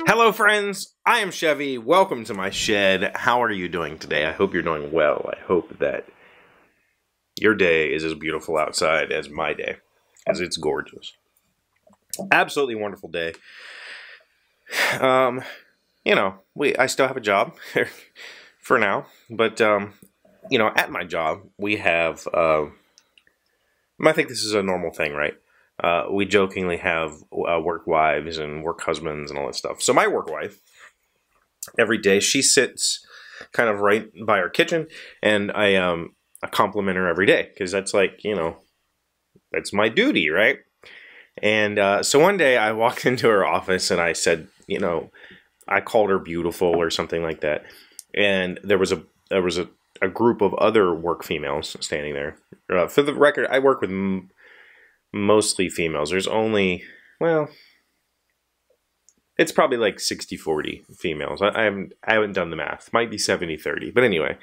Hello friends, I am Chevee. Welcome to my shed. How are you doing today? I hope you're doing well. I hope that your day is as beautiful outside as my day, as it's gorgeous. Absolutely wonderful day. You know, I still have a job for now, but you know, at my job we have I think this is a normal thing, right? We jokingly have work wives and work husbands and all that stuff. So my work wife, every day, she sits kind of right by our kitchen, and I compliment her every day because that's like, you know, that's my duty, right? And so one day I walked into her office and I said, you know, I called her beautiful or something like that, and there was a group of other work females standing there. For the record, I work with mostly females. There's only, well, it's probably like 60-40 females. I haven't done the math. Might be 70-30. But anyway,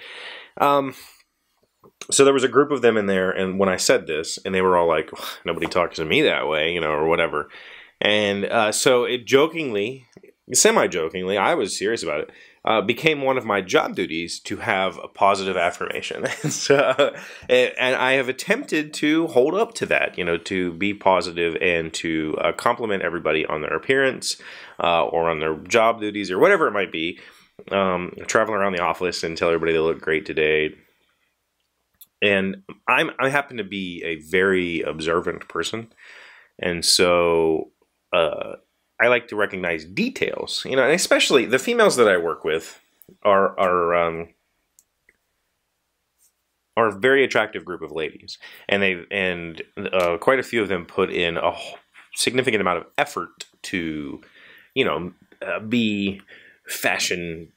so there was a group of them in there, and when I said this, and they were all like, nobody talks to me that way, you know, or whatever. And so it jokingly, semi-jokingly, I was serious about it, became one of my job duties to have a positive affirmation. And I have attempted to hold up to that, you know, to be positive and to compliment everybody on their appearance or on their job duties or whatever it might be. Travel around the office and tell everybody they look great today. And I happen to be a very observant person, and so I like to recognize details, you know, and especially the females that I work with are a very attractive group of ladies, and quite a few of them put in a significant amount of effort to, you know, be fashion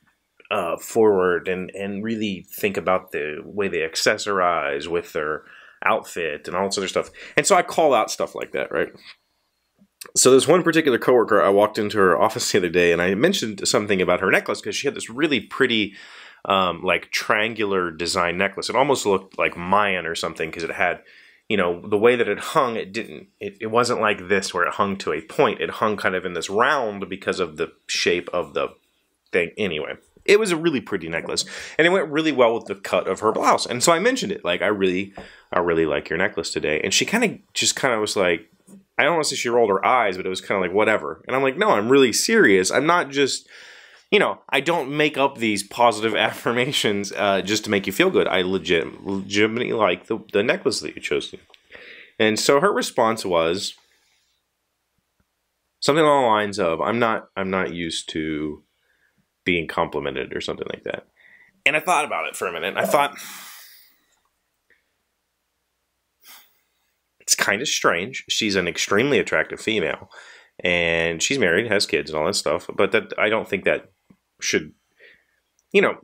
forward and really think about the way they accessorize with their outfit and all this other stuff. And so I call out stuff like that, right? So there's one particular coworker, I walked into her office the other day, and I mentioned something about her necklace because she had this really pretty, like triangular design necklace. It almost looked like Mayan or something because it had, you know, the way that it hung. It wasn't like this where it hung to a point. It hung kind of in this round because of the shape of the thing. Anyway, it was a really pretty necklace, and it went really well with the cut of her blouse. And so I mentioned it, like, I really like your necklace today. And she kind of was like, I don't want to say she rolled her eyes, but it was kind of like, whatever. And I'm like, no, I'm really serious. I'm not just, you know, I don't make up these positive affirmations just to make you feel good. I legitimately like the necklace that you chose. And so her response was something along the lines of, I'm not used to being complimented or something like that. And I thought about it for a minute. I thought, it's kind of strange. She's an extremely attractive female, and she's married, has kids, and all that stuff. But that, I don't think that should, you know,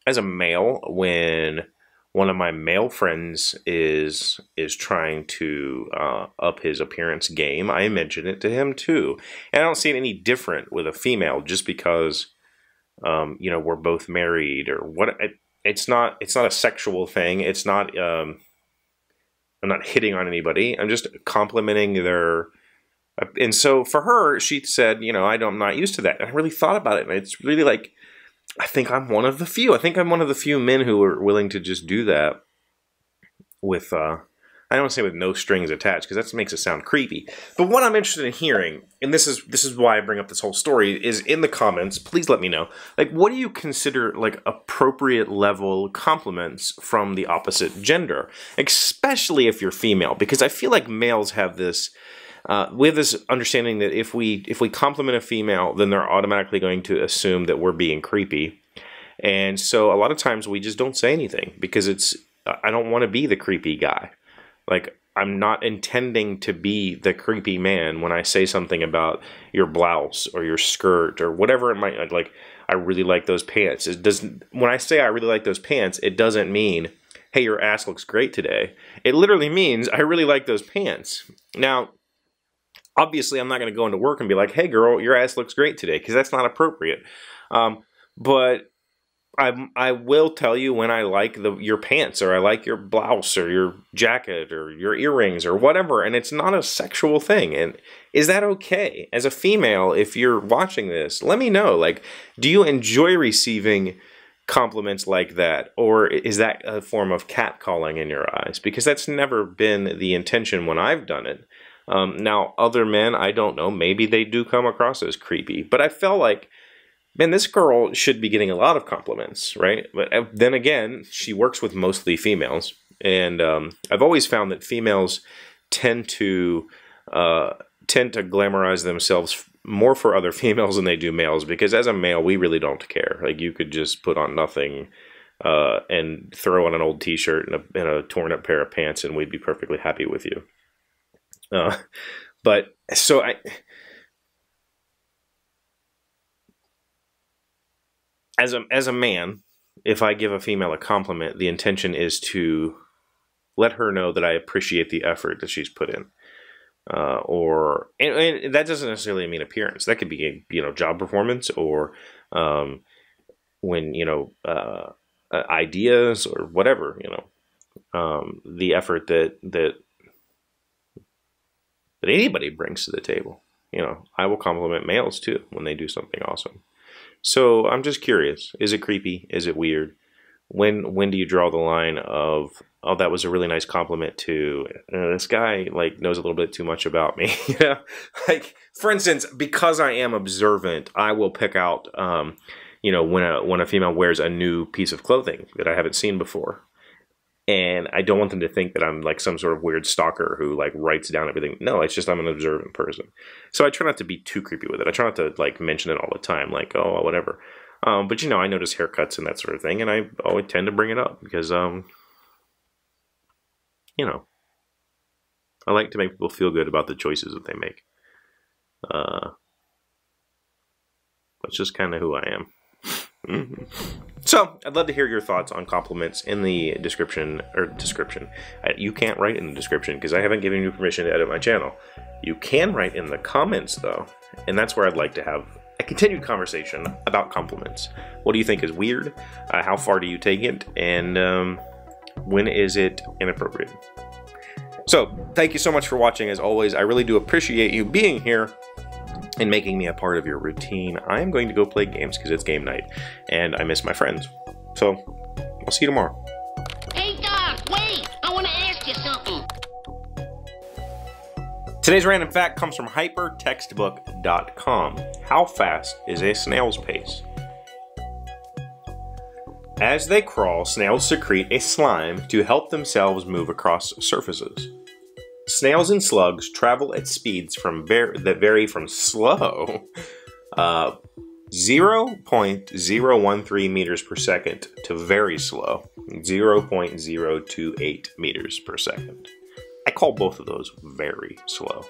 as a male, when one of my male friends is trying to up his appearance game, I mention it to him too. And I don't see it any different with a female just because, you know, we're both married or what. It's not a sexual thing. It's not. I'm not hitting on anybody. I'm just complimenting their... And so for her, she said, you know, I'm not used to that. And I really thought about it. And it's really like, I think I'm one of the few. I think I'm one of the few men who are willing to just do that with, I don't want to say with no strings attached, because that makes it sound creepy. But what I'm interested in hearing, and this is why I bring up this whole story, is in the comments, please let me know, like, what do you consider, like, appropriate level compliments from the opposite gender? Especially if you're female, because I feel like males have this, we have this understanding that if we compliment a female, then they're automatically going to assume that we're being creepy. And so a lot of times we just don't say anything, because I don't want to be the creepy guy. Like, I'm not intending to be the creepy man when I say something about your blouse or your skirt or whatever it might, like, I really like those pants. When I say I really like those pants, it doesn't mean, hey, your ass looks great today. It literally means I really like those pants. Now, obviously, I'm not going to go into work and be like, hey, girl, your ass looks great today, because that's not appropriate. But I will tell you when I like your pants, or I like your blouse, or your jacket, or your earrings, or whatever, and it's not a sexual thing. And is that okay? As a female, if you're watching this, let me know. Like, do you enjoy receiving compliments like that, or is that a form of catcalling in your eyes? Because that's never been the intention when I've done it. Now, other men, I don't know, maybe they do come across as creepy, but I felt like, man, this girl should be getting a lot of compliments, right? But then again, she works with mostly females, and I've always found that females tend to glamorize themselves more for other females than they do males, because as a male, we really don't care. Like, you could just put on nothing and throw on an old t-shirt and a torn up pair of pants, and we'd be perfectly happy with you. But so as a man, if I give a female a compliment, the intention is to let her know that I appreciate the effort that she's put in. And that doesn't necessarily mean appearance. That could be a, job performance, or when, ideas, or whatever, the effort that anybody brings to the table. I will compliment males too when they do something awesome. So I'm just curious, is it creepy? Is it weird? When do you draw the line of, oh, that was a really nice compliment, to this guy knows a little bit too much about me? Like, for instance, because I am observant, I will pick out when a female wears a new piece of clothing that I haven't seen before. And I don't want them to think that I'm like some sort of weird stalker who writes down everything. No, it's just I'm an observant person. So I try not to be too creepy with it. I try not to mention it all the time, oh, whatever. But I notice haircuts and that sort of thing, and I always tend to bring it up because I like to make people feel good about the choices that they make. That's just kind of who I am. So, I'd love to hear your thoughts on compliments in the description. You can't write in the description because I haven't given you permission to edit my channel. You can write in the comments, though, and that's where I'd like to have a continued conversation about compliments. What do you think is weird? How far do you take it? And when is it inappropriate? So, thank you so much for watching. As always, I really do appreciate you being here and making me a part of your routine. I am going to go play games because it's game night, and I miss my friends. So, I'll see you tomorrow. Hey, Doc, wait! I want to ask you something. Today's random fact comes from hypertextbook.com. How fast is a snail's pace? As they crawl, snails secrete a slime to help themselves move across surfaces. Snails and slugs travel at speeds that vary from slow 0.013 meters per second to very slow 0.028 meters per second. I call both of those very slow.